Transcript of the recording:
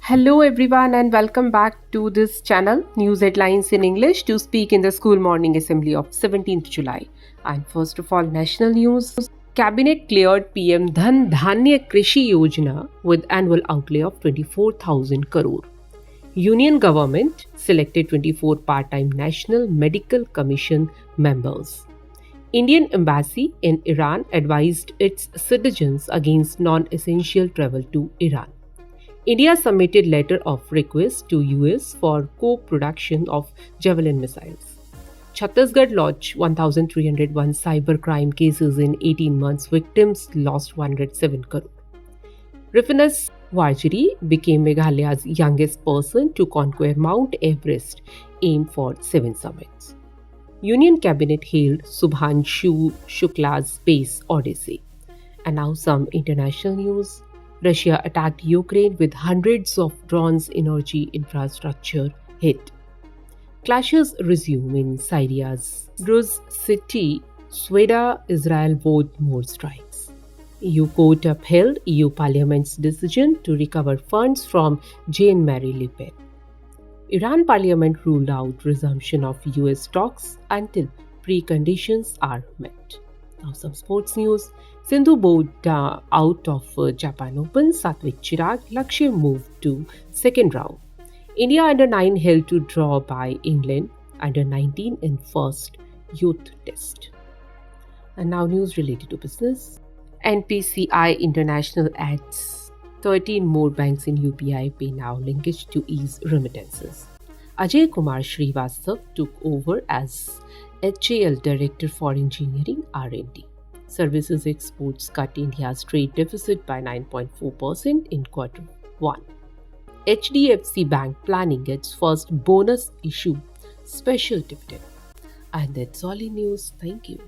Hello, everyone, and welcome back to this channel, News Headlines in English, to speak in the school morning assembly of 17th July. And first of all, national news. Cabinet cleared PM Dhan Dhanya Krishi Yojana with annual outlay of 24,000 crore. Union government selected 24 part-time National Medical Commission members. Indian embassy in Iran advised its citizens against non-essential travel to Iran. India submitted letter of request to US for co-production of Javelin missiles. Chhattisgarh lodged 1,301 cybercrime cases in 18 months. Victims lost 107 crore. Rifanas Warjiri became Meghalaya's youngest person to conquer Mount Everest, aimed for 7 summits. Union Cabinet hailed Subhanshu Shukla's Space Odyssey. And now some international news. Russia attacked Ukraine with hundreds of drones. Energy infrastructure hit. Clashes resume in Syria's Druze city. Sweden, Israel vote more strikes. EU court upheld EU Parliament's decision to recover funds from Jean-Marie Le Pen. Iran Parliament ruled out resumption of US talks until preconditions are met. Now some sports news. Sindhu bowed out of Japan Open. Satvik Chirag Lakshya moved to second round. India under-9 held to draw by England under-19 in first youth test. And now news related to business. NPCI International adds 13 more banks in UPI Pay Now linkage to ease remittances. Ajay Kumar Srivastav took over as HAL Director for Engineering R&D. Services exports cut India's trade deficit by 9.4% in quarter 1. HDFC Bank planning its first bonus issue special dividend. And that's all in news. Thank you.